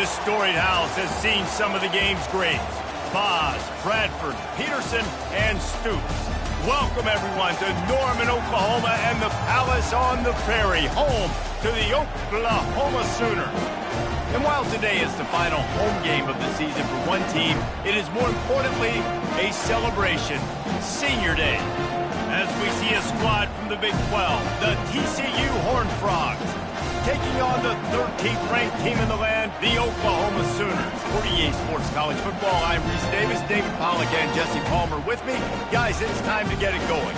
This storied house has seen some of the game's greats. Boz, Bradford, Peterson, and Stoops. Welcome, everyone, to Norman, Oklahoma, and the Palace on the Prairie, home to the Oklahoma Sooners. And while today is the final home game of the season for one team, it is more importantly a celebration, Senior Day. As we see a squad from the Big 12, the TCU Horned Frogs, taking on the 13th ranked team in the land, the Oklahoma Sooners. For EA Sports College Football, I'm Reese Davis, David Pollack, and Jesse Palmer with me. Guys, it's time to get it going.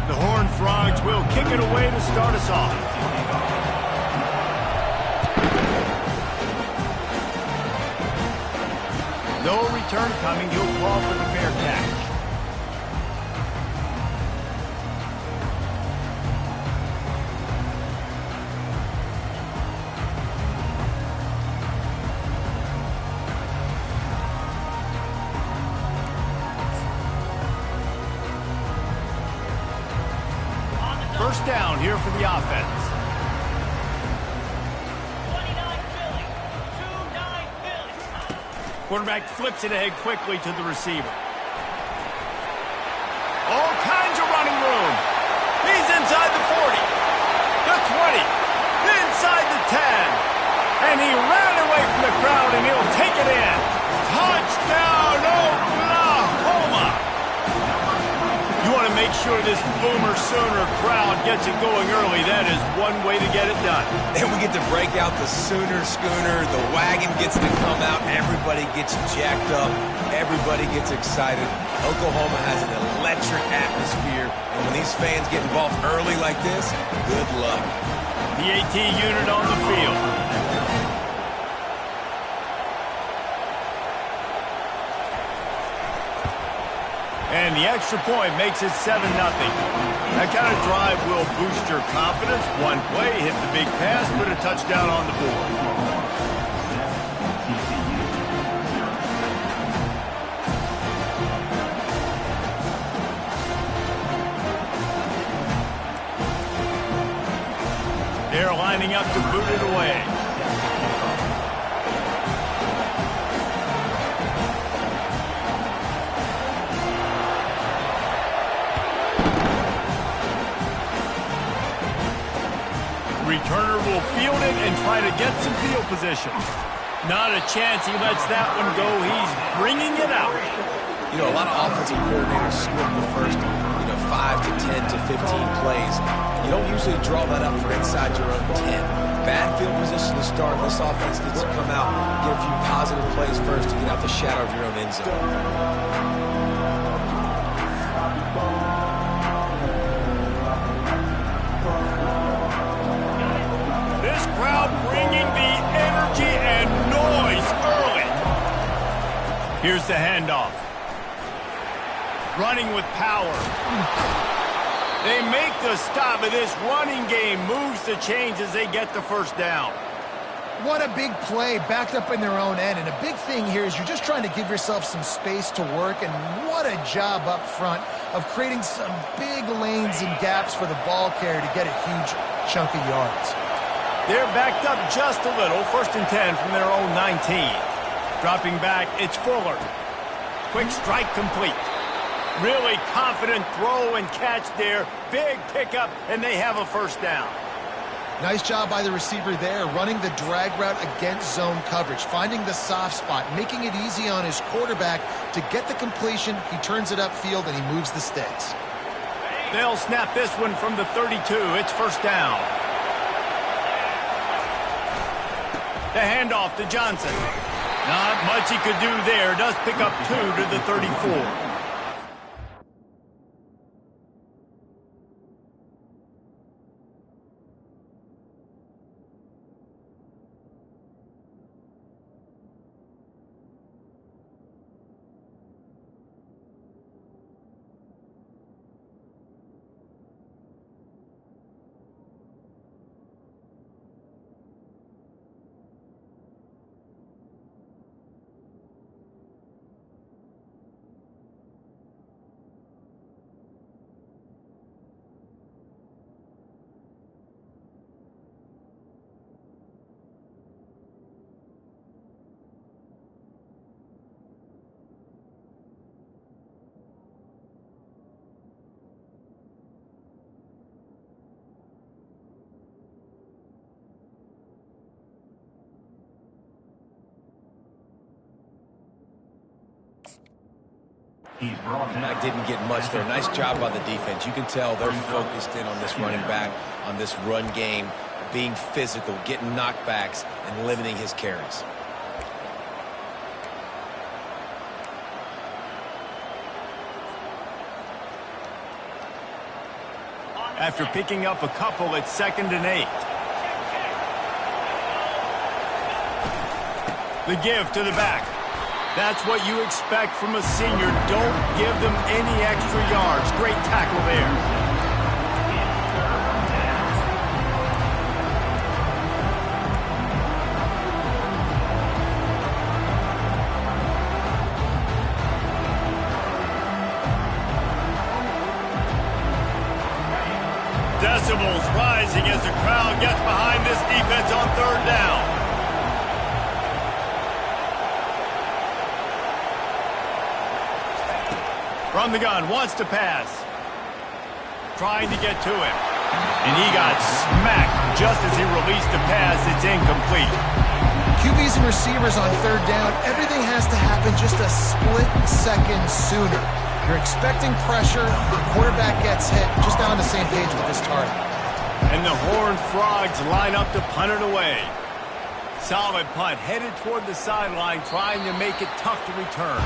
The Horned Frogs will kick it away to start us off. No return coming. He'll call for the fair catch. First down here for the offense. Quarterback flips it ahead quickly to the receiver. All kinds of running room. He's inside the 40, the 20, inside the 10. And he ran away from the crowd, and he'll take it in. Touchdown, Oklahoma! You want to make sure this Boomer Sooner crowd gets it going early. That is one way to get it done. And we get to break out the Sooner Schooner. The wagon gets to come out. Everybody gets jacked up. Everybody gets excited. Oklahoma has an electric atmosphere. And when these fans get involved early like this, good luck. The AT unit on the field. And the extra point makes it 7-0. That kind of drive will boost your confidence. One play, hit the big pass, put a touchdown on the board. They're lining up to boot it away. Returner will field it and try to get some field position. Not a chance he lets that one go. He's bringing it out. You know, a lot of offensive coordinators script the first, 5 to 10 to 15 plays. You don't usually draw that up for inside your own 10. Bad field position to start. This offense needs to come out, get a few positive plays first to get out the shadow of your own end zone. Crowd bringing the energy and noise early. Here's the handoff. Running with power. They make the stop, but this running game moves the chains as they get the first down. What a big play, backed up in their own end. And a big thing here is you're just trying to give yourself some space to work, and what a job up front of creating some big lanes and gaps for the ball carrier to get a huge chunk of yards. They're backed up just a little. 1st and 10 from their own 19. Dropping back, it's Fuller. Quick strike complete. Really confident throw and catch there. Big pickup, and they have a first down. Nice job by the receiver there, running the drag route against zone coverage, finding the soft spot, making it easy on his quarterback to get the completion. He turns it upfield, and he moves the sticks. They'll snap this one from the 32. It's first down. The handoff to Johnson. Not much he could do there. Does pick up 2 to the 34. I didn't get much there. Nice job by the defense. You can tell they're focused in on this running back, on this run game, being physical, getting knockbacks, and limiting his carries. After picking up a couple at 2nd and 8. The give to the back. That's what you expect from a senior. Don't give them any extra yards. Great tackle there. Decibels rising as the crowd gets behind this defense on 3rd down. From the gun, wants to pass. Trying to get to him. And he got smacked just as he released the pass. It's incomplete. QBs and receivers on 3rd down, everything has to happen just a split second sooner. You're expecting pressure, the quarterback gets hit, just not on the same page with this target. And the Horned Frogs line up to punt it away. Solid punt, headed toward the sideline, trying to make it tough to return.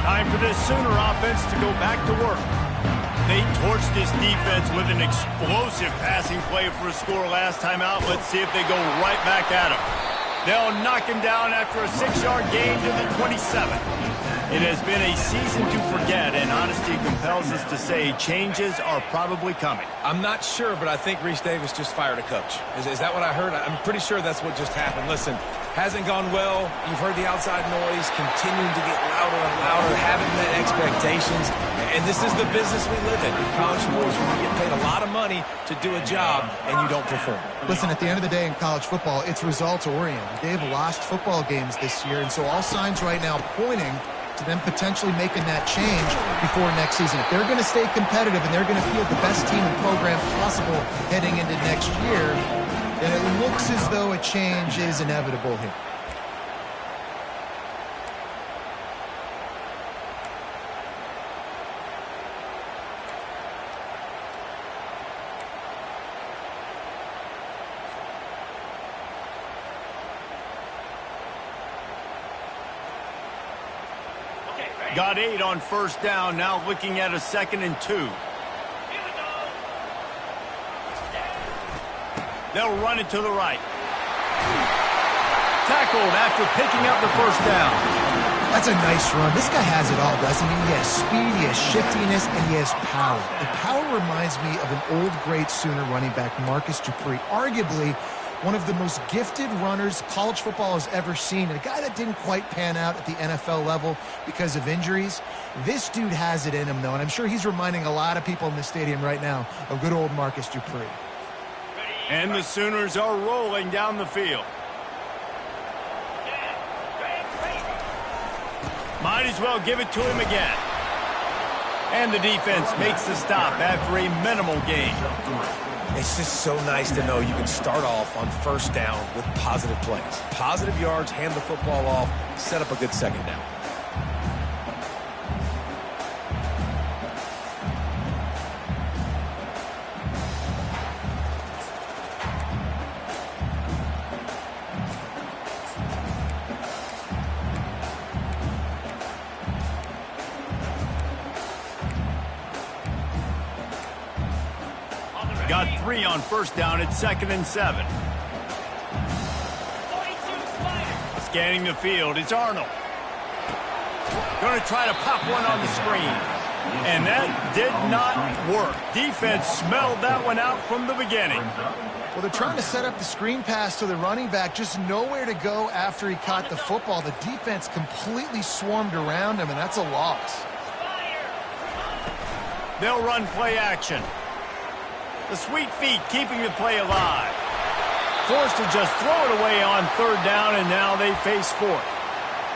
Time for this Sooner offense to go back to work. They torched this defense with an explosive passing play for a score last time out. Let's see if they go right back at him. They'll knock him down after a 6-yard gain to the 27. It has been a season to forget, and honesty compels us to say changes are probably coming. I'm not sure, but I think Reese Davis just fired a coach. Is that what I heard? I'm pretty sure that's what just happened. Listen, hasn't gone well. You've heard the outside noise, continuing to get louder and louder, haven't met expectations. And this is the business we live in college sports, where you get paid a lot of money to do a job and you don't perform. Listen, at the end of the day in college football, it's results-oriented. They've lost football games this year, and so all signs right now pointing to them potentially making that change before next season. If they're going to stay competitive and they're going to field the best team and program possible heading into next year, then it looks as though a change is inevitable here. Got 8 on 1st down, now looking at a 2nd and 2. They'll run it to the right. Tackled after picking up the 1st down. That's a nice run. This guy has it all, doesn't he? He has speed, he has shiftiness, and he has power. The power reminds me of an old great Sooner running back, Marcus Dupree, arguably one of the most gifted runners college football has ever seen. And a guy that didn't quite pan out at the NFL level because of injuries. This dude has it in him, though, and I'm sure he's reminding a lot of people in the stadium right now of good old Marcus Dupree. And the Sooners are rolling down the field. Might as well give it to him again. And the defense makes the stop after a minimal gain. It's just so nice to know you can start off on 1st down with positive plays. Positive yards, hand the football off, set up a good 2nd down. Got 3 on 1st down at 2nd and 7. Scanning the field, it's Arnold. Going to try to pop one on the screen. And that did not work. Defense smelled that one out from the beginning. Well, they're trying to set up the screen pass to the running back, just nowhere to go after he caught the football. The defense completely swarmed around him, and that's a loss. They'll run play action. The sweet feet keeping the play alive. Forced to just throw it away on 3rd down, and now they face 4th.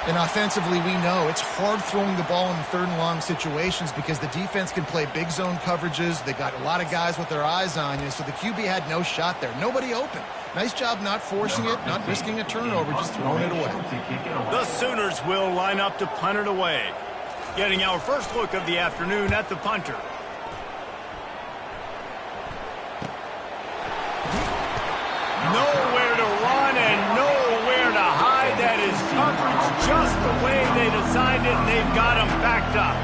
And offensively, we know it's hard throwing the ball in the third and long situations because the defense can play big zone coverages. They got a lot of guys with their eyes on you, so the QB had no shot there. Nobody open. Nice job not forcing it, not risking a turnover, just throwing it away. The Sooners will line up to punt it away. Getting our first look of the afternoon at the punter. Nowhere to run and nowhere to hide. That is coverage just the way they designed it, and they've got him backed up.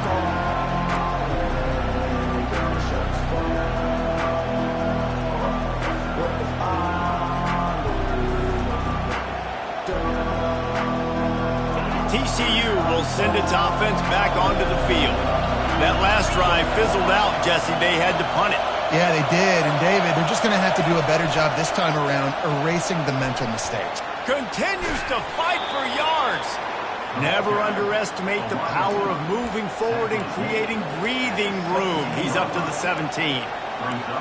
TCU will send its offense back onto the field. That last drive fizzled out, Jesse. They had to punt it. Yeah, they did. And, David, they're just going to have to do a better job this time around erasing the mental mistakes. Continues to fight for yards. Never underestimate the power of moving forward and creating breathing room. He's up to the 17.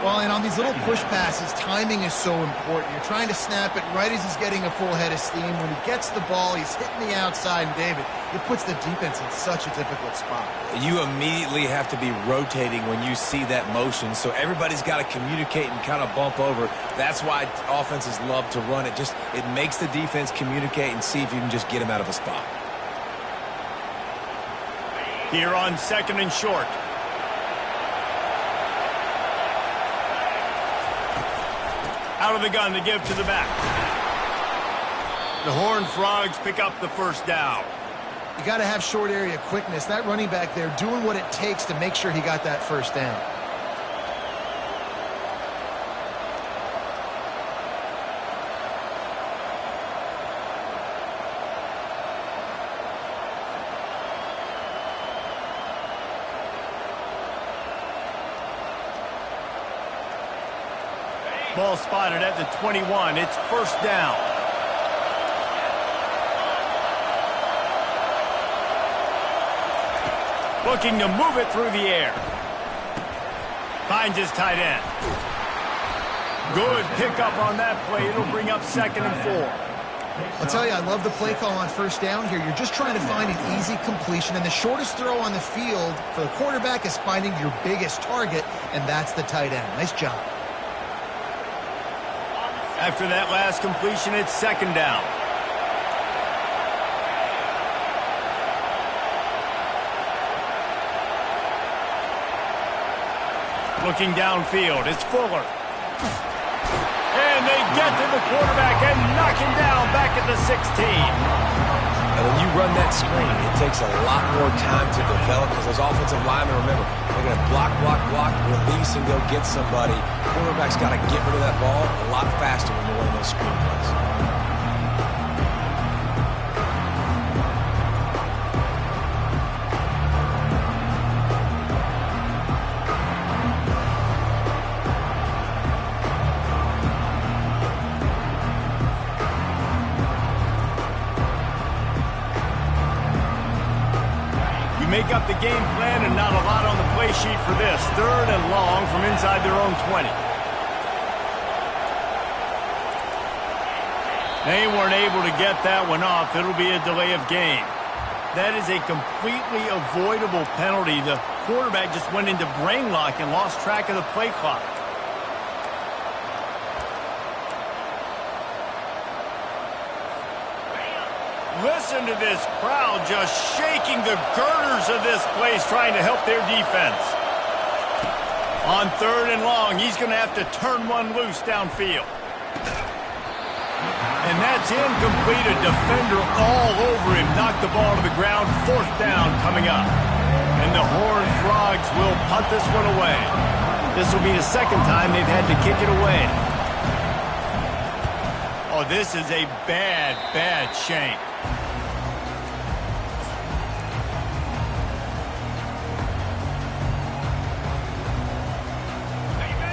Well, and on these little push passes, timing is so important. You're trying to snap it right as he's getting a full head of steam. When he gets the ball, he's hitting the outside, and David, it puts the defense in such a difficult spot. You immediately have to be rotating when you see that motion, so everybody's got to communicate and kind of bump over. That's why offenses love to run it. It makes the defense communicate and see if you can just get him out of a spot. Here on second and short. Out of the gun to give to the back. The Horned Frogs pick up the first down. You got to have short area quickness. That running back there doing what it takes to make sure he got that first down. Ball spotted at the 21. It's first down. Looking to move it through the air. Finds his tight end. Good pickup on that play. It'll bring up second and 4. I'll tell you, I love the play call on first down here. You're just trying to find an easy completion, and the shortest throw on the field for the quarterback is finding your biggest target, and that's the tight end. Nice job. After that last completion, it's second down. Looking downfield, it's Fuller. And they get to the quarterback and knock him down back at the 16. And when you run that screen, it takes a lot more time to develop because those offensive linemen, remember, they're going to block, release, and go get somebody. Quarterback's got to get rid of that ball a lot faster when you're running those screen plays. Make up the game plan and not a lot on the play sheet for this. Third and long from inside their own 20. They weren't able to get that one off. It'll be a delay of game. That is a completely avoidable penalty. The quarterback just went into brain lock and lost track of the play clock. Listen to this crowd just shaking the girders of this place trying to help their defense. On third and long, he's going to have to turn one loose downfield. And that's incomplete. A defender all over him. Knocked the ball to the ground. Fourth down coming up. And the Horned Frogs will punt this one away. This will be the second time they've had to kick it away. Oh, this is a bad, bad shank.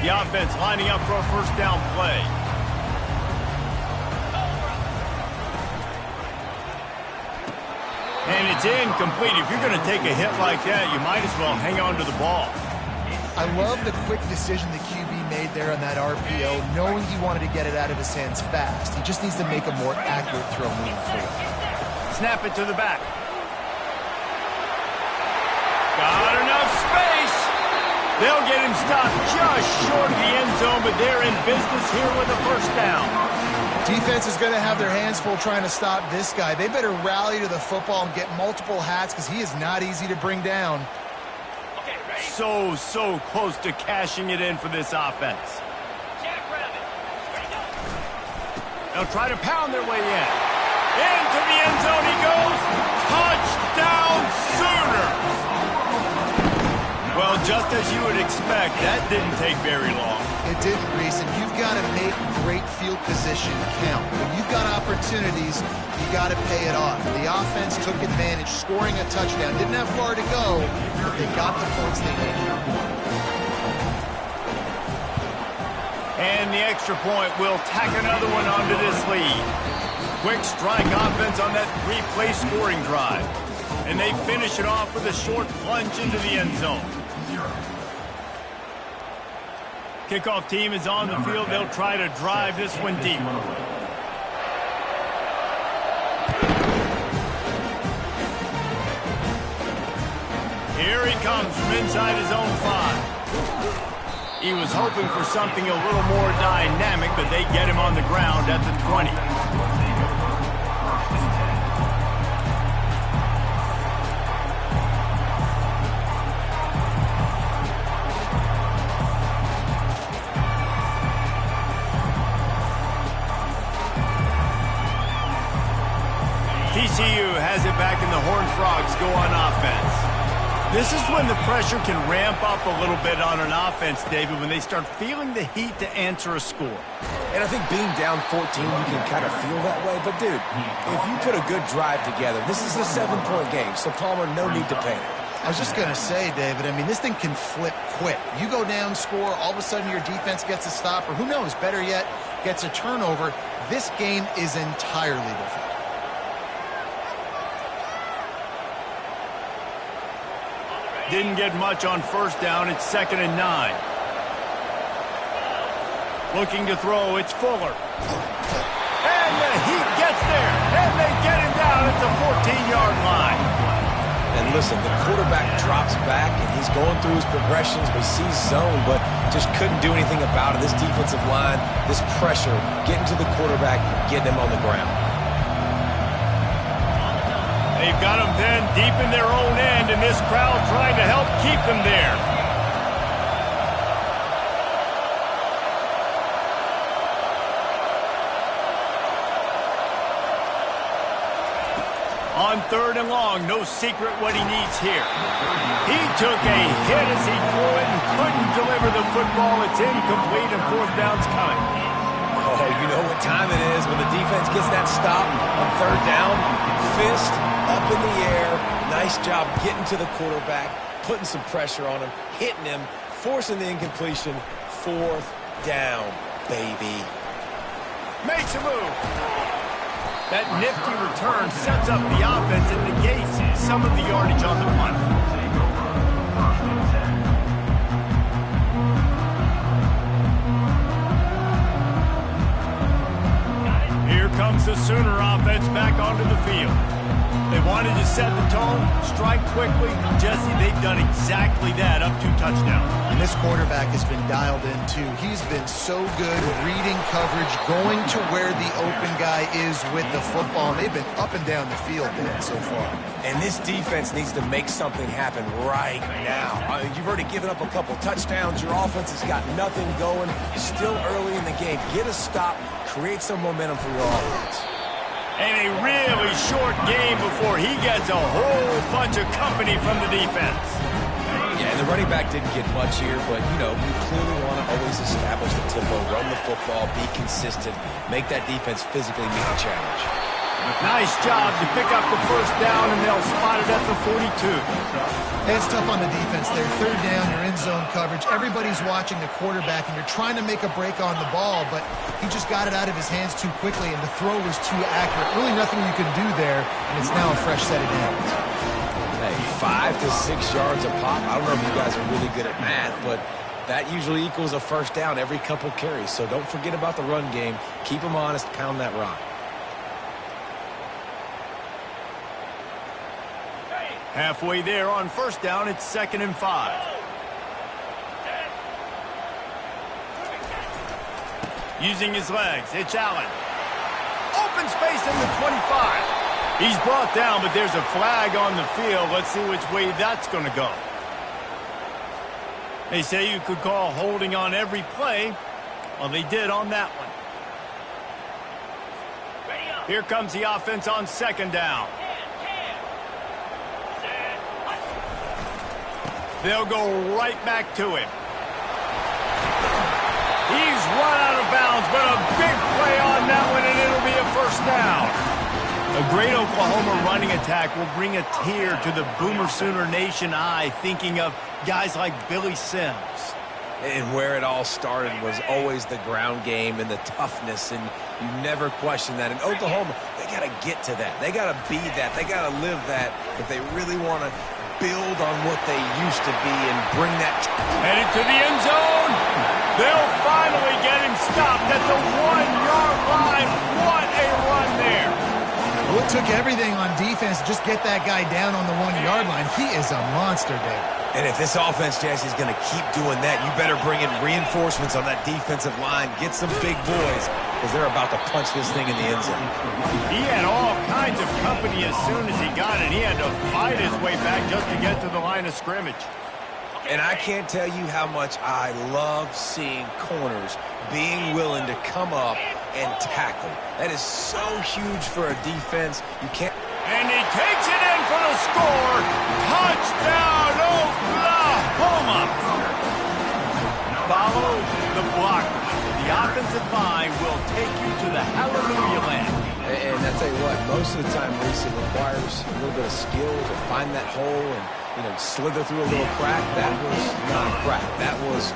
The offense lining up for a first down play. And it's incomplete. If you're going to take a hit like that, you might as well hang on to the ball. I love the quick decision the QB made there on that RPO, knowing he wanted to get it out of his hands fast. He just needs to make a more accurate throw moving forward. Snap it to the back. Got enough space. They'll get him stopped just short of the end zone, but they're in business here with a first down. Defense is going to have their hands full trying to stop this guy. They better rally to the football and get multiple hats because he is not easy to bring down. So close to cashing it in for this offense. They'll try to pound their way in. Into the end zone he goes. Touchdown Sooners! Well, just as you would expect, that didn't take very long. It didn't, Reese, and you've got to make great field position count. When you've got opportunities, you got to pay it off. The offense took advantage, scoring a touchdown. Didn't have far to go, but they got the points they needed. And the extra point will tack another one onto this lead. Quick strike offense on that three-play scoring drive. And they finish it off with a short plunge into the end zone. Kickoff team is on the field. They'll try to drive this one deep. Here he comes from inside his own 5. He was hoping for something a little more dynamic, but they get him on the ground at the 20. TCU has it back and the Horned Frogs go on offense. This is when the pressure can ramp up a little bit on an offense, David, when they start feeling the heat to answer a score. And I think being down 14, you can kind of feel that way. But, dude, if you put a good drive together, this is a 7-point game, so Palmer, no need to panic. I was just going to say, David, I mean, this thing can flip quick. You go down, score, all of a sudden your defense gets a stop, or who knows, better yet, gets a turnover. This game is entirely different. Didn't get much on first down. It's 2nd and 9. Looking to throw. It's Fuller. And the heat gets there. And they get him down at the 14-yard line. And listen, the quarterback drops back, and he's going through his progressions, but sees zone, but just couldn't do anything about it. This defensive line, this pressure, getting to the quarterback, getting him on the ground. They've got them then deep in their own end, and this crowd trying to help keep them there. On 3rd and long, no secret what he needs here. He took a hit as he threw it and couldn't deliver the football. It's incomplete and 4th down's coming. Oh, you know what time it is when the defense gets that stop on 3rd down. Fist up in the air. Nice job getting to the quarterback, putting some pressure on him, hitting him, forcing the incompletion. 4th down, baby. Makes a move. That nifty return sets up the offense and negates some of the yardage on the punt. Here comes the Sooner offense back onto the field. They wanted to set the tone, strike quickly. Jesse, they've done exactly that, up 2 touchdowns. And this quarterback has been dialed in, too. He's been so good reading coverage, going to where the open guy is with the football. And they've been up and down the field, Dan, so far. And this defense needs to make something happen right now. You've already given up a couple touchdowns. Your offense has got nothing going. Still early in the game. Get a stop. Create some momentum for your offense. And a really short game before he gets a whole bunch of company from the defense. Yeah, and the running back didn't get much here, but, you know, you clearly want to always establish the tempo, run the football, be consistent, make that defense physically meet the challenge. Nice job to pick up the first down, and they'll spot it at the 42. It's tough on the defense there. 3rd down, you're in zone coverage. Everybody's watching the quarterback, and you're trying to make a break on the ball, but he just got it out of his hands too quickly, and the throw was too accurate. Really nothing you can do there, and it's now a fresh set of downs. Hey, 5 to 6 yards a pop. I don't know if you guys are really good at math, but that usually equals a first down every couple carries. So don't forget about the run game. Keep them honest, pound that rock. Halfway there on first down, it's 2nd and 5. Using his legs, it's Allen. Open space in the 25. He's brought down, but there's a flag on the field. Let's see which way that's going to go. They say you could call holding on every play. Well, they did on that one. Here comes the offense on 2nd down. They'll go right back to him. He's run out of bounds, but a big play on that one, and it'll be a first down. A great Oklahoma running attack will bring a tear to the Boomer Sooner Nation eye, thinking of guys like Billy Sims. And where it all started was always the ground game and the toughness, and you never question that. In Oklahoma, they got to get to that. They got to be that. They got to live that if they really want to build on what they used to be and bring that. Headed to the end zone. They'll finally get him stopped at the 1-yard line. What a run there. Well, it took everything on defense to just get that guy down on the 1-yard line. He is a monster, Dave. And if this offense, Jesse, is going to keep doing that, you better bring in reinforcements on that defensive line. Get some big boys, because they're about to punch this thing in the end zone. He had all kinds of company as soon as he got it. He had to fight his way back just to get to the line of scrimmage. And I can't tell you how much I love seeing corners being willing to come up and tackle. That is so huge for a defense. You can't. And he takes it in for the score. Touchdown, Oklahoma. Follow the blockers. The offensive line will take you to the hallelujah land. And I tell you what, most of the time, Reese, it requires a little bit of skill to find that hole and, slither through a little crack. That was not a crack. That was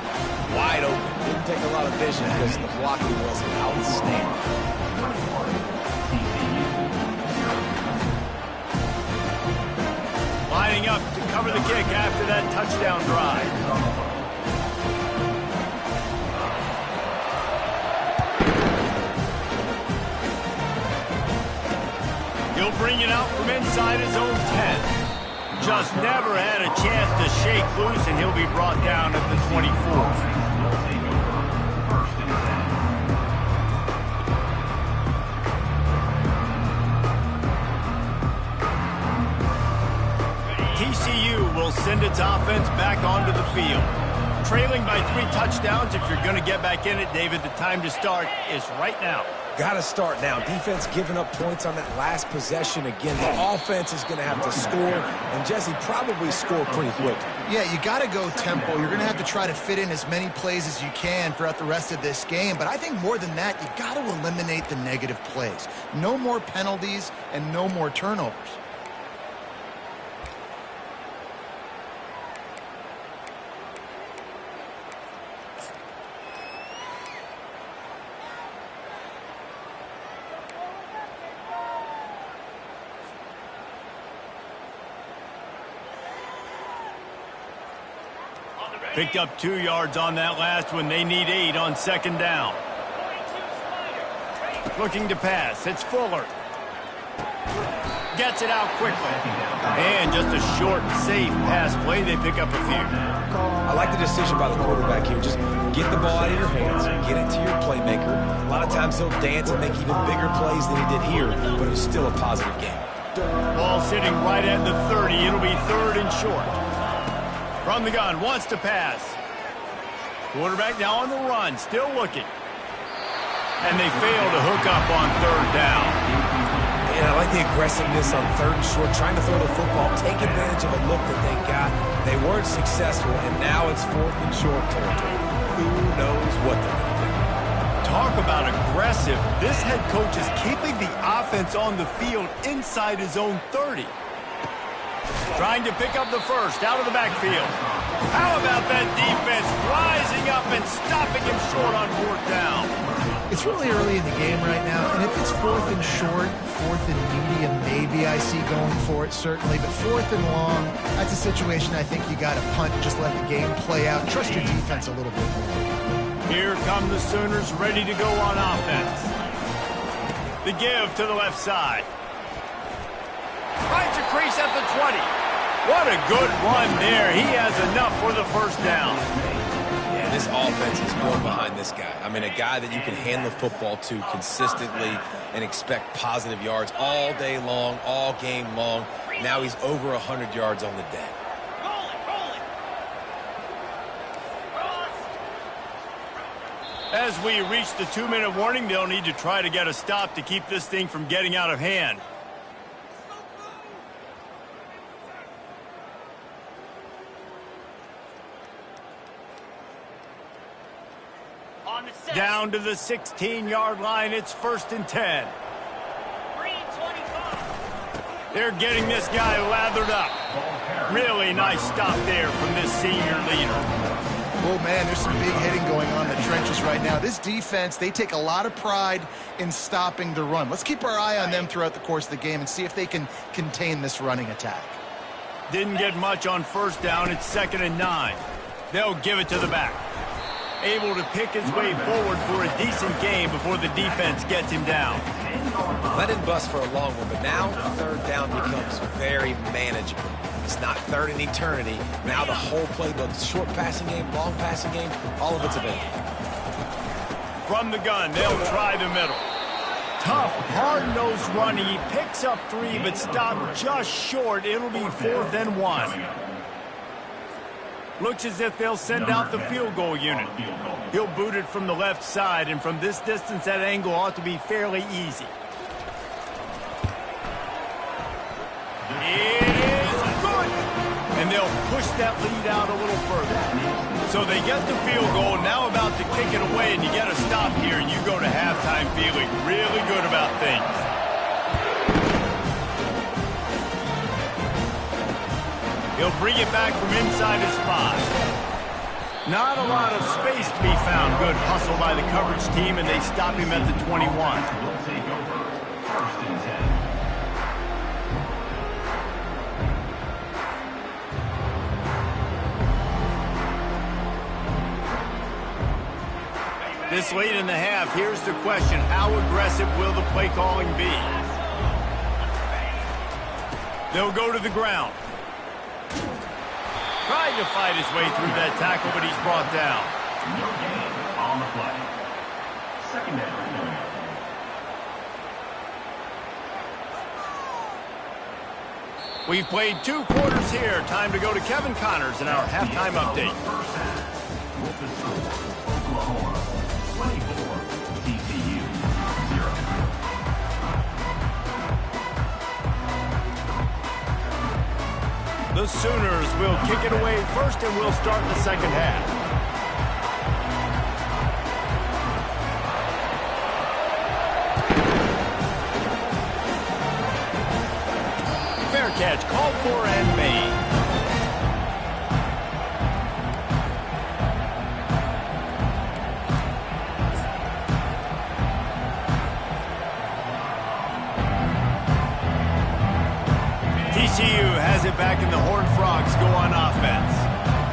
wide open. Didn't take a lot of vision because the blocking was outstanding. Lining up to cover the kick after that touchdown drive. He'll bring it out from inside his own 10. Just never had a chance to shake loose, and he'll be brought down at the 24. TCU will send its offense back onto the field. Trailing by 3 touchdowns, if you're going to get back in it, David, the time to start is right now. Got to start now. Defense giving up points on that last possession again. The offense is going to have to score, and Jesse probably score pretty quick. Yeah, you got to go tempo. You're going to have to try to fit in as many plays as you can throughout the rest of this game. But I think more than that, you got to eliminate the negative plays. No more penalties and no more turnovers. Picked up 2 yards on that last one. They need 8 on 2nd down. Looking to pass. It's Fuller. Gets it out quickly. And just a short, safe pass play. They pick up a few. I like the decision by the quarterback here. Just get the ball out of your hands. Get it to your playmaker. A lot of times he'll dance and make even bigger plays than he did here, but it was still a positive game. Ball sitting right at the 30. It'll be 3rd and short. From the gun, wants to pass. Quarterback now on the run, still looking. And they fail to hook up on 3rd down. And I like the aggressiveness on 3rd and short, trying to throw the football, take advantage of a look that they got. They weren't successful, and now it's 4th and short territory. Who knows what they're going to do? Talk about aggressive. This head coach is keeping the offense on the field inside his own 30. Trying to pick up the first out of the backfield. How about that defense rising up and stopping him short on 4th down? It's really early in the game right now, and if it's 4th and short, 4th and medium, maybe I see going for it, certainly. But 4th and long, that's a situation I think you got to punt, just let the game play out. Trust your defense a little bit more. Here come the Sooners ready to go on offense. The give to the left side. Finds a crease at the 20. What a good run there. He has enough for the first down. Yeah, this offense is built behind this guy. I mean, a guy that you can hand the football to consistently and expect positive yards all day long, all game long. Now he's over 100 yards on the day. As we reach the 2-minute warning, they'll need to try to get a stop to keep this thing from getting out of hand. Down to the 16-yard line. It's 1st and 10. They're getting this guy lathered up. Really nice stop there from this senior leader. Oh, man, there's some big hitting going on in the trenches right now. This defense, they take a lot of pride in stopping the run. Let's keep our eye on them throughout the course of the game and see if they can contain this running attack. Didn't get much on first down. It's 2nd and 9. They'll give it to the back. Able to pick his way forward for a decent game before the defense gets him down. Let him bust for a long one, but now 3rd down becomes very manageable. It's not 3rd in eternity. Now the whole playbook, short passing game, long passing game, all of it's available. From the gun, they'll try the middle. Tough, hard-nosed running. He picks up 3, but stopped just short. It'll be 4th and 1. Looks as if they'll send out the field goal unit. He'll boot it from the left side, and from this distance, that angle ought to be fairly easy. It is good! And they'll push that lead out a little further. So they get the field goal, now about to kick it away, and you get a stop here, and you go to halftime feeling really good about things. He'll bring it back from inside his 5. Not a lot of space to be found. Good hustle by the coverage team, and they stop him at the 21. This late in the half, here's the question. How aggressive will the play calling be? They'll go to the ground. Tried to fight his way through that tackle, but he's brought down. No gain on the play. 2nd down. We've played 2 quarters here. Time to go to Kevin Connors in our halftime update. Oklahoma, 24, TCU, 0. The Sooners will kick it away first, and we'll start the 2nd half. Fair catch called for and made. TCU has it back, and the Horned Frogs go on offense.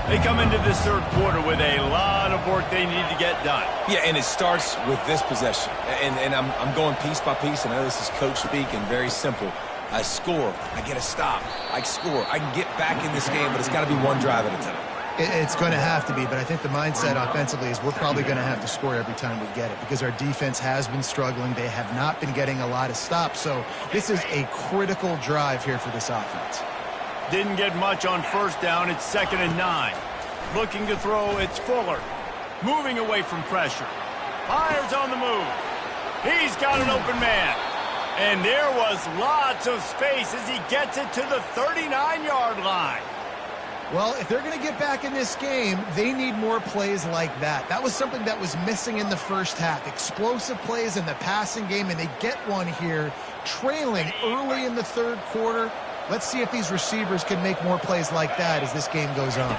They come into this 3rd quarter with a lot of work they need to get done. Yeah, and it starts with this possession. And I'm going piece by piece, and I know this is coach speak and very simple. I score, I get a stop, I score. I can get back in this game, but it's got to be one drive at a time. It's going to have to be, but I think the mindset offensively is we're probably going to have to score every time we get it because our defense has been struggling. They have not been getting a lot of stops, so this is a critical drive here for this offense. Didn't get much on first down. It's 2nd and 9. Looking to throw, it's Fuller. Moving away from pressure. Fires on the move. He's got an open man. And there was lots of space as he gets it to the 39-yard line. Well, if they're going to get back in this game, they need more plays like that. That was something that was missing in the first half. Explosive plays in the passing game, and they get one here, trailing early in the 3rd quarter. Let's see if these receivers can make more plays like that as this game goes on.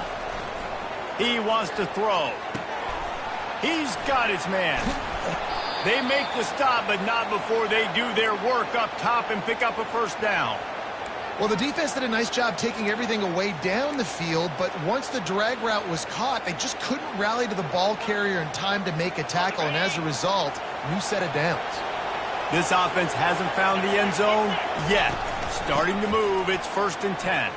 He wants to throw. He's got his man. They make the stop, but not before they do their work up top and pick up a first down. Well, the defense did a nice job taking everything away down the field, but once the drag route was caught, they just couldn't rally to the ball carrier in time to make a tackle, and as a result, new set of downs. This offense hasn't found the end zone yet. Starting to move, it's 1st and 10.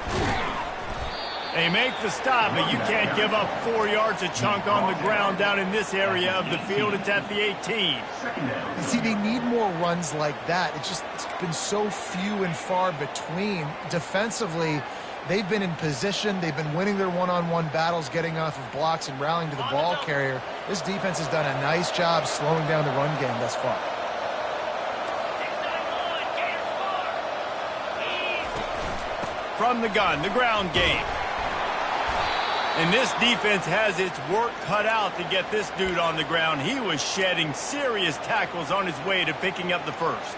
They make the stop, but you can't give up 4 yards a chunk on the ground down in this area of the field. It's at the 18. You see, they need more runs like that. It's been so few and far between. Defensively, they've been in position. They've been winning their one-on-one battles, getting off of blocks and rallying to the ball carrier. This defense has done a nice job slowing down the run game thus far. From the gun, the ground game. And this defense has its work cut out to get this dude on the ground. He was shedding serious tackles on his way to picking up the first.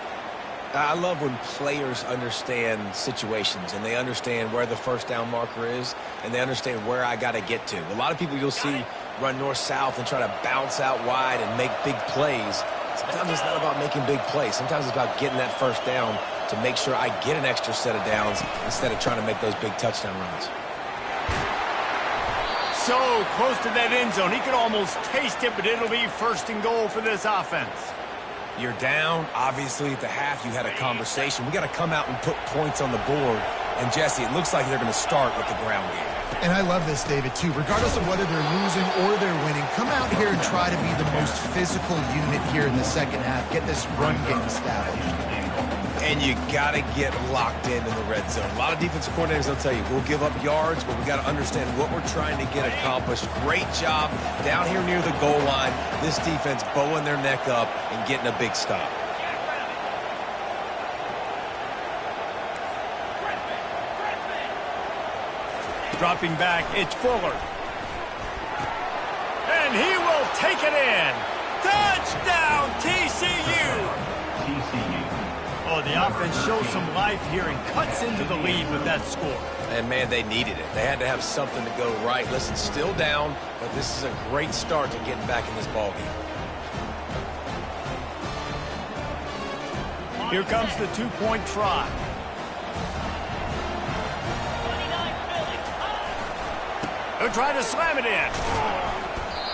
I love when players understand situations and they understand where the first down marker is and they understand where I got to get to. A lot of people you'll see run north-south and try to bounce out wide and make big plays. Sometimes it's not about making big plays. Sometimes it's about getting that first down to make sure I get an extra set of downs instead of trying to make those big touchdown runs. So close to that end zone. He could almost taste it, but it'll be first and goal for this offense. You're down. Obviously, at the half, you had a conversation. We got to come out and put points on the board. And, Jesse, it looks like they're going to start with the ground game. And I love this, David, too. Regardless of whether they're losing or they're winning, come out here and try to be the most physical unit here in the second half. Get this run game established. And you got to get locked in the red zone. A lot of defensive coordinators will tell you, we'll give up yards, but we got to understand what we're trying to get accomplished. Great job down here near the goal line. This defense bowing their neck up and getting a big stop. Dropping back, it's Fuller. And he will take it in. Touchdown, TCU! Oh, the offense shows some life here and cuts into the lead with that score. And, man, they needed it. They had to have something to go right. Listen, still down, but this is a great start to getting back in this ballgame. Here comes the two-point try. He'll try to slam it in.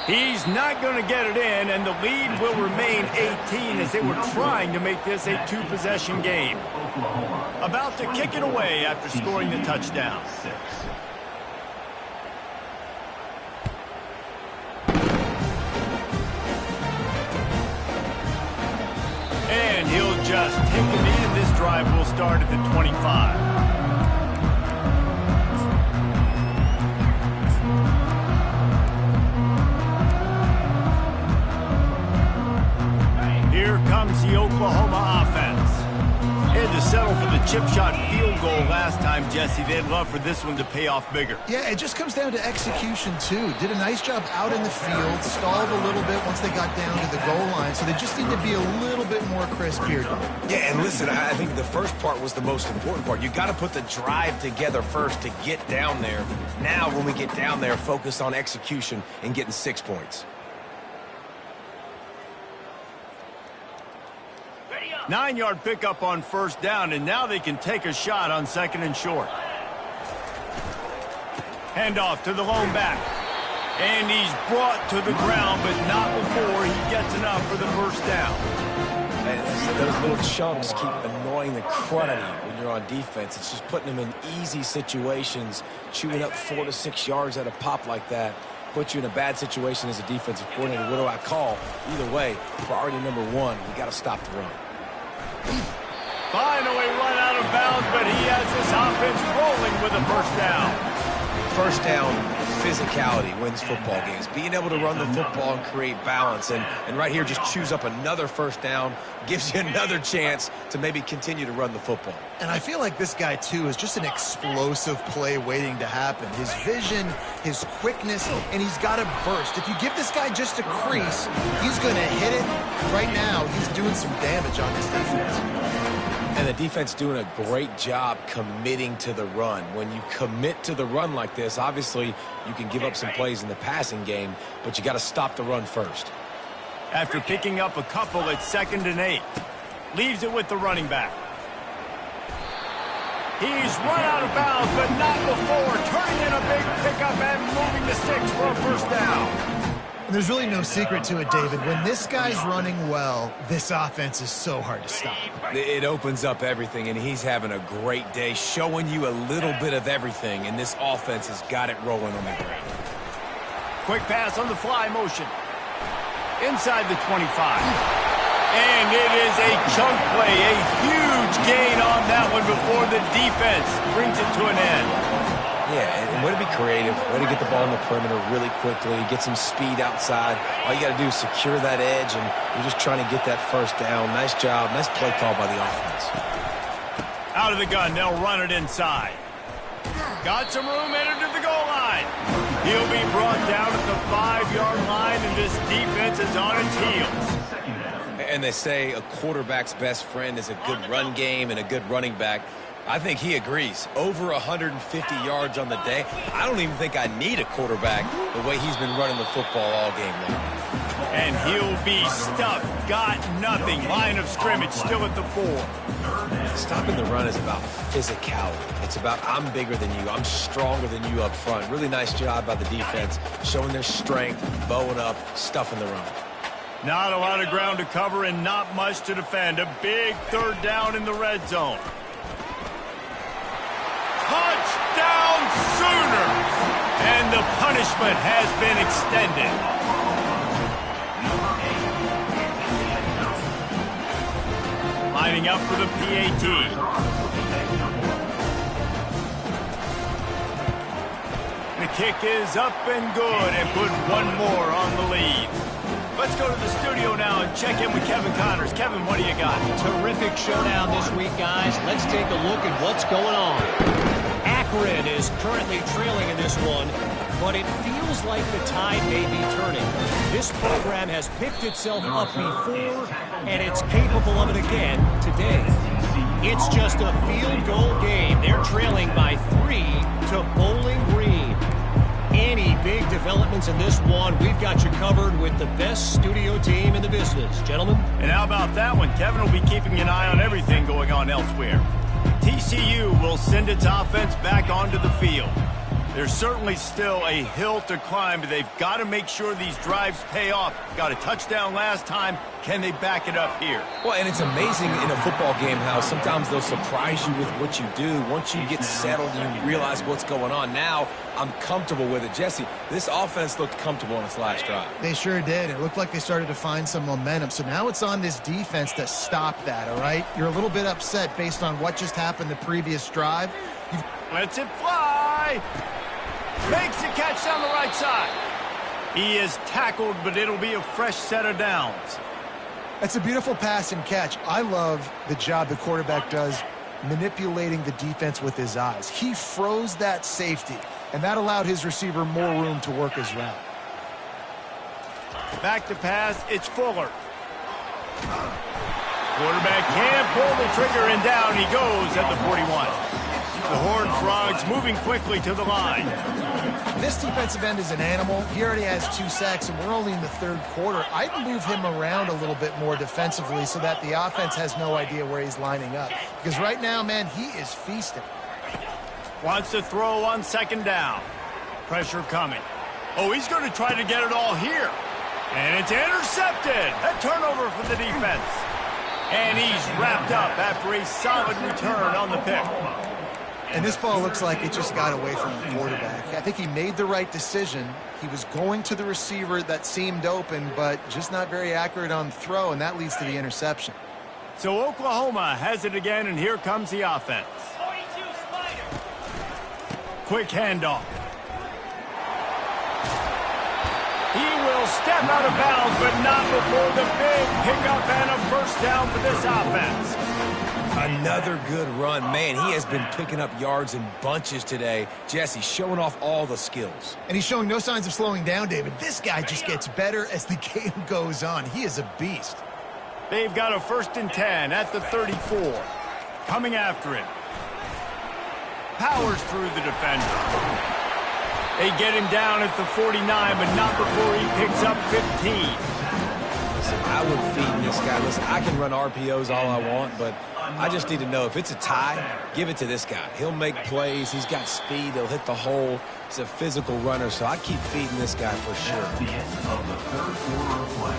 He's not going to get it in, and the lead will remain 18 as they were trying to make this a two-possession game. About to kick it away after scoring the touchdown. And he'll just take it in. This drive will start at the 25. Here comes the Oklahoma offense. They had to settle for the chip shot field goal last time, Jesse. They'd love for this one to pay off bigger. Yeah, it just comes down to execution, too. Did a nice job out in the field, stalled a little bit once they got down to the goal line, so they just need to be a little bit more crisp here. Yeah, and listen, I think the first part was the most important part. You got to put the drive together first to get down there. Now, when we get down there, focus on execution and getting 6 points. 9-yard pickup on first down, and now they can take a shot on second and short. Handoff to the lone back. And he's brought to the ground, but not before he gets enough for the first down. And those little chunks keep annoying the crud out of you when you're on defense. It's just putting them in easy situations, chewing up 4 to 6 yards at a pop like that. Put you in a bad situation as a defensive coordinator. What do I call? Either way, priority number one, we got to stop the run. Finally run out of bounds, but he has this offense rolling with a first down. First down, physicality wins football games. Being able to run the football and create balance. And right here, just choose up another first down, gives you another chance to maybe continue to run the football. And I feel like this guy, too, is just an explosive play waiting to happen. His vision, his quickness, and he's got a burst. If you give this guy just a crease, he's going to hit it. Right now, he's doing some damage on this defense. And the defense doing a great job committing to the run. When you commit to the run like this, obviously you can give up some plays in the passing game, but you got to stop the run first. After picking up a couple at 2nd and 8. Leaves it with the running back. He's run out of bounds, but not before turning in a big pickup and moving the sticks for a first down. And there's really no secret to it, David. When this guy's running well, this offense is so hard to stop. It opens up everything, and he's having a great day, showing you a little bit of everything, and this offense has got it rolling on the ground. Quick pass on the fly motion. Inside the 25. And it is a chunk play, a huge gain on that one before the defense brings it to an end. Yeah, and way to be creative, way to get the ball in the perimeter really quickly, get some speed outside. All you got to do is secure that edge, and you're just trying to get that first down. Nice job, nice play call by the offense. Out of the gun, they'll run it inside. Got some room, headed to the goal line. He'll be brought down at the 5-yard line, and this defense is on its heels. And they say a quarterback's best friend is a good run game and a good running back. I think he agrees. Over 150 yards on the day. I don't even think I need a quarterback the way he's been running the football all game long. And he'll be stuffed. Got nothing. Line of scrimmage still at the 4. Stopping the run is about physicality. It's about I'm bigger than you. I'm stronger than you up front. Really nice job by the defense, showing their strength, bowing up, stuffing the run. Not a lot of ground to cover and not much to defend. A big third down in the red zone. Touchdown Sooners! And the punishment has been extended. Lining up for the PAT. The kick is up and good and put one more on the lead. Let's go to the studio now and check in with Kevin Connors. Kevin, what do you got? Terrific showdown this week, guys. Let's take a look at what's going on. Akron is currently trailing in this one, but it feels like the tide may be turning. This program has picked itself up before, and it's capable of it again today. It's just a field goal game. They're trailing by 3 to Bowling Green. Any big developments in this one, we've got you covered with the best studio team in the business. Gentlemen? And how about that one? Kevin will be keeping an eye on everything going on elsewhere. TCU will send its offense back onto the field. There's certainly still a hill to climb, but they've got to make sure these drives pay off. Got a touchdown last time. Can they back it up here? Well, and it's amazing in a football game how sometimes they'll surprise you with what you do. Once you get settled and you realize what's going on, now I'm comfortable with it. Jesse, this offense looked comfortable on its last drive. They sure did. It looked like they started to find some momentum. So now it's on this defense to stop that, all right? You're a little bit upset based on what just happened the previous drive. Lets it fly. Makes the catch down the right side. He is tackled, but it'll be a fresh set of downs. That's a beautiful pass and catch. I love the job the quarterback does manipulating the defense with his eyes. He froze that safety, and that allowed his receiver more room to work his route. Back to pass, it's Fuller. Quarterback can't pull the trigger, and down he goes at the 41. The Horned Frogs moving quickly to the line. This defensive end is an animal. He already has 2 sacks, and we're only in the 3rd quarter. I'd move him around a little bit more defensively so that the offense has no idea where he's lining up. Because right now, man, he is feasting. Wants to throw on 2nd down. Pressure coming. Oh, he's going to try to get it all here. And it's intercepted. A turnover for the defense. And he's wrapped up after a solid return on the pick. And this ball looks like it just got away from the quarterback. I think he made the right decision. He was going to the receiver that seemed open, but just not very accurate on the throw, and that leads to the interception. So Oklahoma has it again, and here comes the offense. Quick handoff. He will step out of bounds, but not before the big pickup and a first down for this offense. Another good run. Man, he has been picking up yards in bunches today. Jesse showing off all the skills. And he's showing no signs of slowing down, David. This guy just gets better as the game goes on. He is a beast. They've got a 1st and 10 at the 34. Coming after it. Powers through the defender. They get him down at the 49, but not before he picks up 15. Listen, I would feed this guy. Listen, I can run RPOs all I want, but I just need to know if it's a tie, give it to this guy. He'll make plays. He's got speed. He'll hit the hole. He's a physical runner, so I keep feeding this guy for sure. That's the end of the third quarter of play.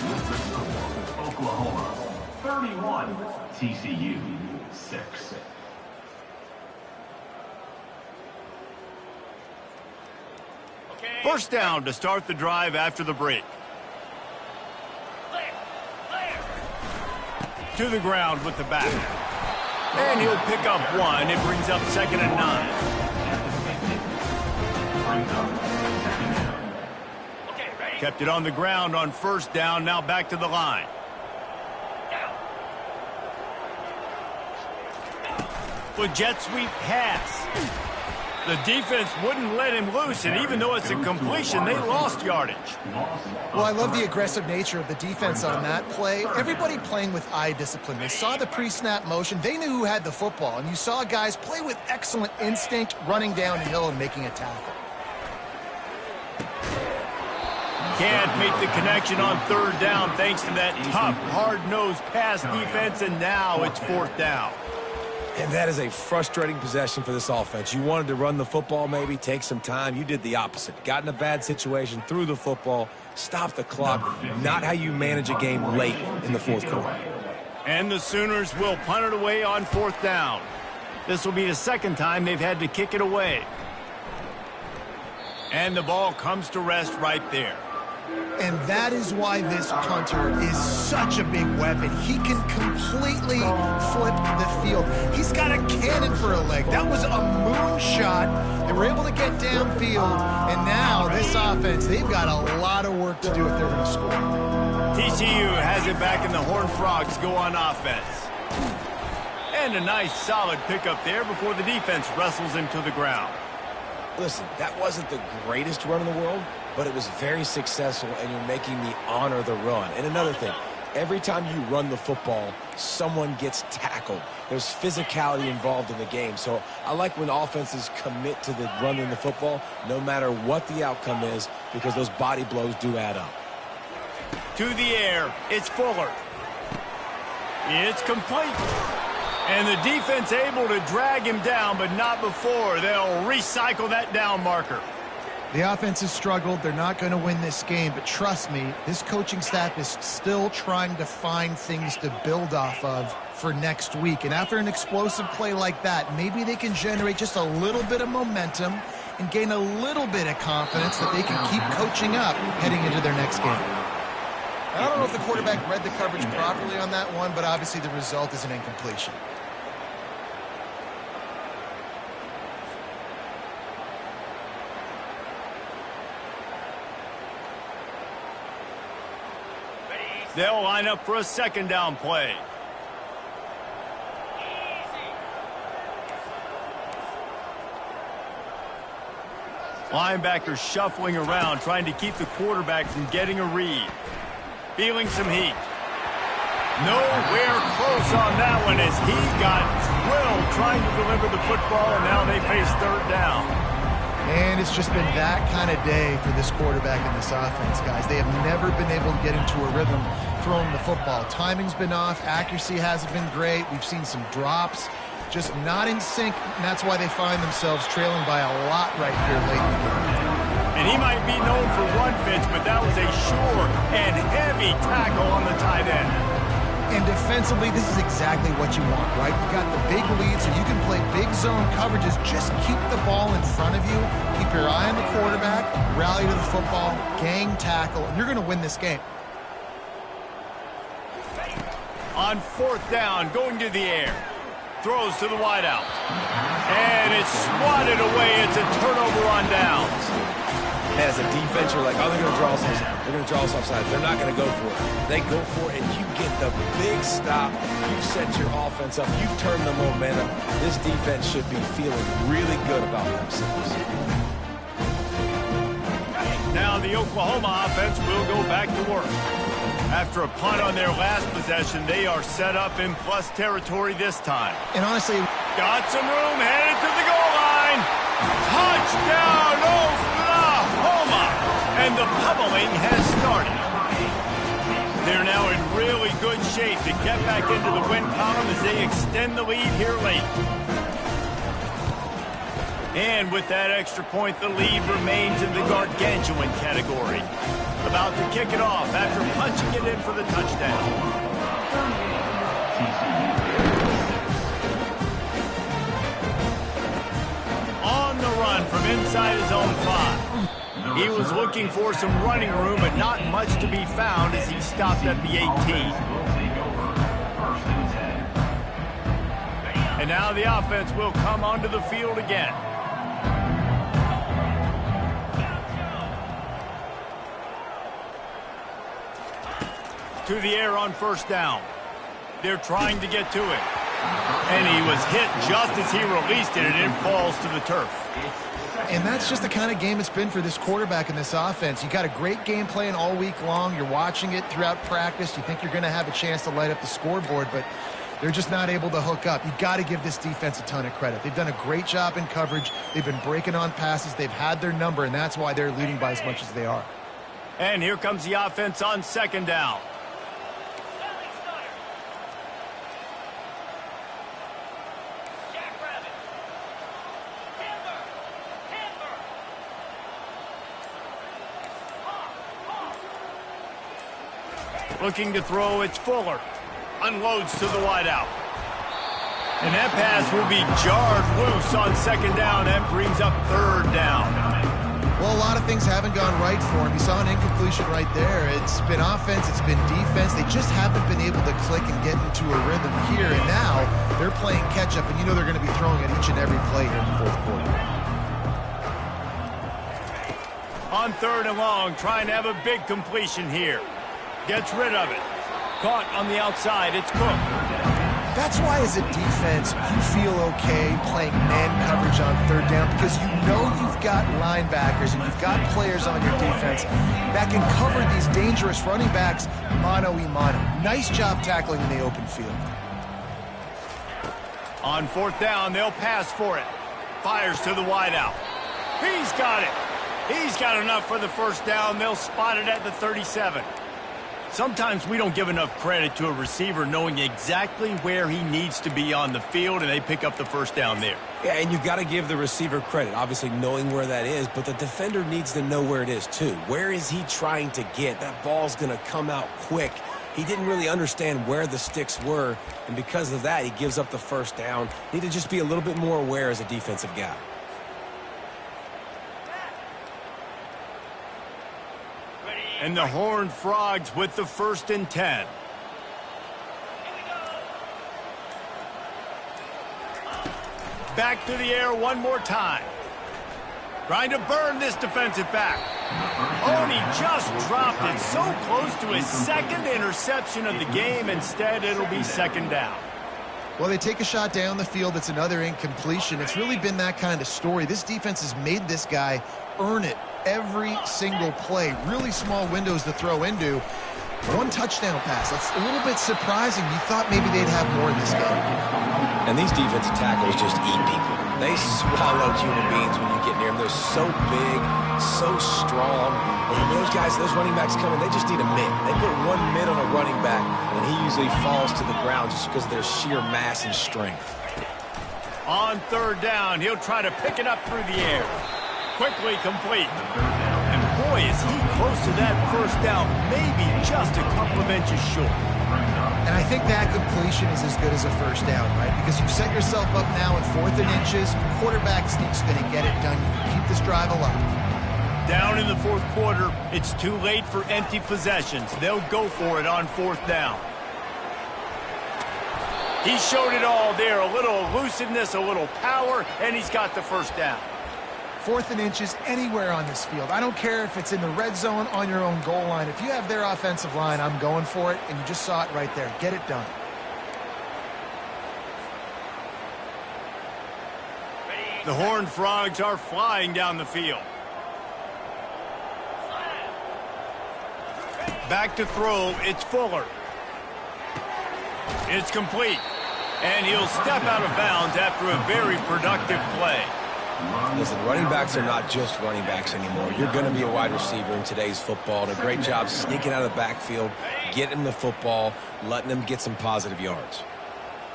With the score, Oklahoma 31, TCU 6. First down to start the drive after the break. To the ground with the back. And he'll pick up one. It brings up 2nd and 9. Kept it on the ground on first down. Now back to the line. With jet sweep pass. The defense wouldn't let him loose, and even though it's a completion, they lost yardage. Well, I love the aggressive nature of the defense on that play. Everybody playing with eye discipline. They saw the pre-snap motion. They knew who had the football, and you saw guys play with excellent instinct, running downhill and making a tackle. Can't make the connection on third down thanks to that tough, hard-nosed pass defense, and now it's 4th down. And that is a frustrating possession for this offense. You wanted to run the football, maybe take some time. You did the opposite. Got in a bad situation, threw the football, stopped the clock. Not how you manage a game late in the fourth quarter. And the Sooners will punt it away on 4th down. This will be the 2nd time they've had to kick it away. And the ball comes to rest right there. And that is why this punter is such a big weapon. He can completely flip the field. He's got a cannon for a leg. That was a moonshot. They were able to get downfield. And now this offense, they've got a lot of work to do if they're going to score. TCU has it back, and the Horned Frogs go on offense. And a nice solid pickup there before the defense wrestles him to the ground. Listen, that wasn't the greatest run in the world, but it was very successful, and you're making me honor the run. And another thing, every time you run the football, someone gets tackled. There's physicality involved in the game. So I like when offenses commit to the running the football, no matter what the outcome is, because those body blows do add up. To the air, it's Fuller. It's complete. And the defense able to drag him down, but not before. They'll recycle that down marker. The offense has struggled. They're not going to win this game, but trust me, this coaching staff is still trying to find things to build off of for next week. And after an explosive play like that, maybe they can generate just a little bit of momentum and gain a little bit of confidence that they can keep coaching up heading into their next game. I don't know if the quarterback read the coverage properly on that one, but obviously the result is an incompletion. They'll line up for a 2nd down play. Linebackers shuffling around, trying to keep the quarterback from getting a read. Feeling some heat. Nowhere close on that one as he got drilled trying to deliver the football, and now they face 3rd down. And it's just been that kind of day for this quarterback and this offense, guys. They have never been able to get into a rhythm throwing the football. Timing's been off. Accuracy hasn't been great. We've seen some drops. Just not in sync, and that's why they find themselves trailing by a lot right here late in the game. And he might be known for run fits, but that was a sure and heavy tackle on the tight end. And defensively, this is exactly what you want, right? You got the big lead, so you can play big zone coverages. Just keep the ball in front of you. Keep your eye on the quarterback, rally to the football, gang tackle, and you're going to win this game. On 4th down, going to the air. Throws to the wideout. And it's swatted away. It's a turnover on downs. As a defense, you're like, oh, they're going to draw us offside. They're going to draw us offside. They're not going to go for it. They go for it, and you get the big stop. You've set your offense up. You've turned the momentum. This defense should be feeling really good about themselves. Now the Oklahoma offense will go back to work. After a punt on their last possession, they are set up in plus territory this time. And honestly, got some room, headed to the goal line. Touchdown, Oklahoma! And the pummeling has started. They're now in really good shape to get back into the win column as they extend the lead here late. And with that extra point, the lead remains in the gargantuan category. About to kick it off after punching it in for the touchdown. On the run from inside his own 5. He was looking for some running room, but not much to be found as he stopped at the 18. And now the offense will come onto the field again. To the air on first down. They're trying to get to it. And he was hit just as he released it, and it falls to the turf. And that's just the kind of game it's been for this quarterback in this offense. You got a great game plan all week long. You're watching it throughout practice. You think you're going to have a chance to light up the scoreboard, but they're just not able to hook up. You got to give this defense a ton of credit. They've done a great job in coverage. They've been breaking on passes. They've had their number, and that's why they're leading by as much as they are. And here comes the offense on second down. Looking to throw, it's Fuller. Unloads to the wideout. And that pass will be jarred loose on second down and brings up third down. Well, a lot of things haven't gone right for him. You saw an incompletion right there. It's been offense, it's been defense. They just haven't been able to click and get into a rhythm here. And now they're playing catch-up, and you know they're going to be throwing at each and every play here in the fourth quarter. On third and long, trying to have a big completion here. Gets rid of it. Caught on the outside. It's Cook. That's why as a defense, you feel okay playing man coverage on third down because you know you've got linebackers and you've got players on your defense that can cover these dangerous running backs mano-a-mano. Nice job tackling in the open field. On fourth down, they'll pass for it. Fires to the wideout. He's got it. He's got enough for the first down. They'll spot it at the 37. Sometimes we don't give enough credit to a receiver knowing exactly where he needs to be on the field, and they pick up the first down there. Yeah, and you've got to give the receiver credit, obviously knowing where that is, but the defender needs to know where it is too. Where is he trying to get? That ball's going to come out quick. He didn't really understand where the sticks were, and because of that, he gives up the first down. Need to just be a little bit more aware as a defensive guy. And the Horned Frogs with the 1st and 10. Back to the air one more time. Trying to burn this defensive back. Oh, and he just dropped it so close to his second interception of the game. Instead, it'll be second down. Well, they take a shot down the field. It's another incompletion. It's really been that kind of story. This defense has made this guy earn it every single play. Really small windows to throw into. One touchdown pass. That's a little bit surprising. You thought maybe they'd have more in this game. And these defensive tackles just eat people. They swallow human beings when you get near them. They're so big, so strong. And when those guys, those running backs come in, they just need a mid. They put one mid on a running back, and he usually falls to the ground just because of their sheer mass and strength. On third down, he'll try to pick it up through the air. Quickly complete. And boy, is he close to that first down, maybe just a couple of inches short. And I think that completion is as good as a first down, right? Because you set yourself up now in 4th and inches. Quarterback sneak's going to get it done. You can keep this drive alive. Down in the fourth quarter, it's too late for empty possessions. They'll go for it on 4th down. He showed it all there. A little elusiveness, a little power, and he's got the first down. 4th and inches anywhere on this field. I don't care if it's in the red zone on your own goal line. If you have their offensive line, I'm going for it, and you just saw it right there. Get it done. The Horned Frogs are flying down the field. Back to throw, it's Fuller. It's complete, and he'll step out of bounds after a very productive play. Listen, running backs are not just running backs anymore. You're going to be a wide receiver in today's football. And a great job sneaking out of the backfield, getting the football, letting them get some positive yards.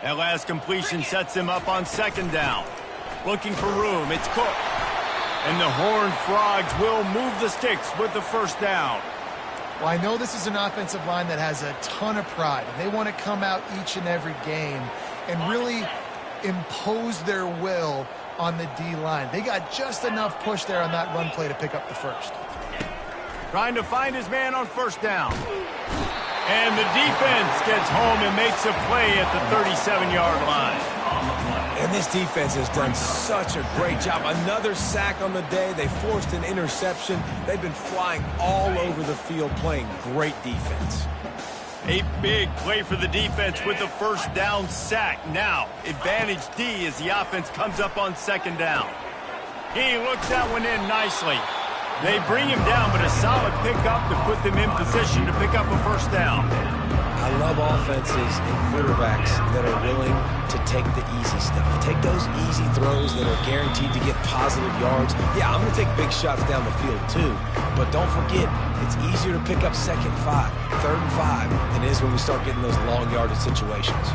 That last completion sets him up on second down. Looking for room, it's Cook. And the Horned Frogs will move the sticks with the first down. Well, I know this is an offensive line that has a ton of pride. They want to come out each and every game and really impose their will on the D-line. They got just enough push there on that run play to pick up the first. Trying to find his man on first down. And the defense gets home and makes a play at the 37-yard line. And this defense has done such a great job. Another sack on the day. They forced an interception. They've been flying all over the field playing great defense. A big play for the defense with the first down sack. Now, advantage D as the offense comes up on second down. He looks that one in nicely. They bring him down, but a solid pickup to put them in position to pick up a first down. I love offenses and quarterbacks that are willing to take the easy stuff. Take those easy throws that are guaranteed to get positive yards. Yeah, I'm going to take big shots down the field too, but don't forget, it's easier to pick up second and 5, third and 5 than it is when we start getting those long yardage situations.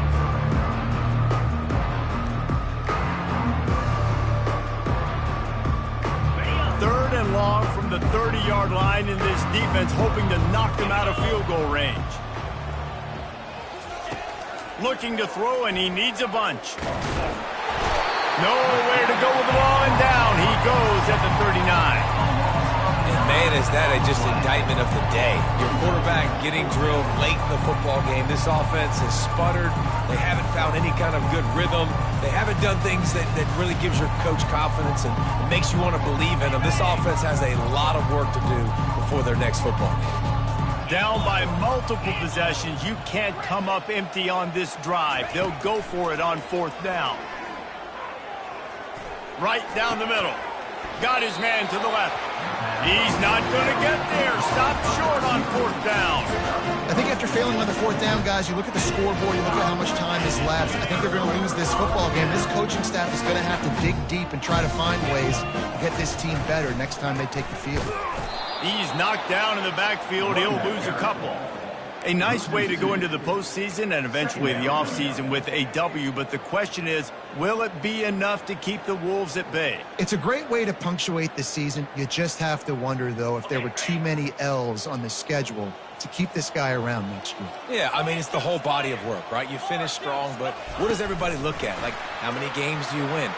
Third and long from the 30-yard line, in this defense hoping to knock them out of field goal range. Looking to throw, and he needs a bunch. Nowhere to go with the ball, and down he goes at the 39. And man, is that just indictment of the day. Your quarterback getting drilled late in the football game. This offense has sputtered. They haven't found any kind of good rhythm. They haven't done things that really gives your coach confidence and makes you want to believe in them. This offense has a lot of work to do before their next football game. Down by multiple possessions, you can't come up empty on this drive. They'll go for it on fourth down. Right down the middle. Got his man to the left. He's not going to get there. Stopped short on fourth down. I think after failing on the fourth down, guys, you look at the scoreboard, you look at how much time is left. I think they're going to lose this football game. This coaching staff is going to have to dig deep and try to find ways to get this team better next time they take the field. He's knocked down in the backfield. He'll lose a couple. A nice way to go into the postseason and eventually the offseason with a W, but the question is, will it be enough to keep the Wolves at bay? It's a great way to punctuate the season. You just have to wonder, though, if there were too many L's on the schedule to keep this guy around next year. Yeah, I mean, it's the whole body of work, right? You finish strong, but what does everybody look at? Like, how many games do you win?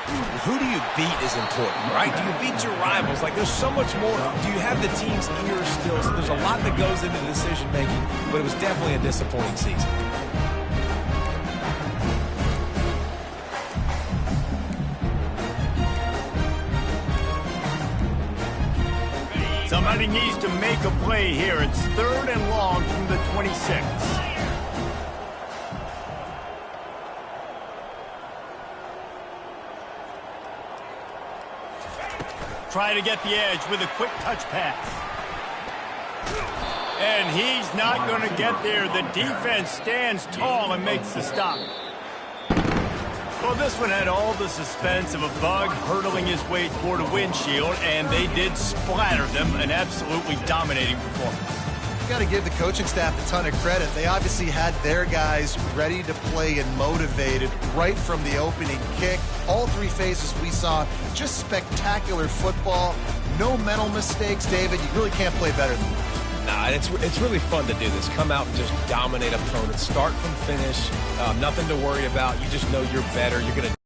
Who do you beat is important, right? Do you beat your rivals? Like, there's so much more. Do you have the team's ear still? So there's a lot that goes into decision-making, but it was definitely a disappointing season. Somebody needs to make a play here. It's third and long from the 26. Try to get the edge with a quick touch pass. And he's not going to get there. The defense stands tall and makes the stop. Well, this one had all the suspense of a bug hurtling his way toward a windshield, and they did splatter them. An absolutely dominating performance. You got to give the coaching staff a ton of credit. They obviously had their guys ready to play and motivated right from the opening kick. All three phases we saw, just spectacular football. No mental mistakes, David. You really can't play better than that. Nah, it's really fun to do this. Come out and just dominate opponents. Start from finish. Nothing to worry about. You just know you're better. You're going to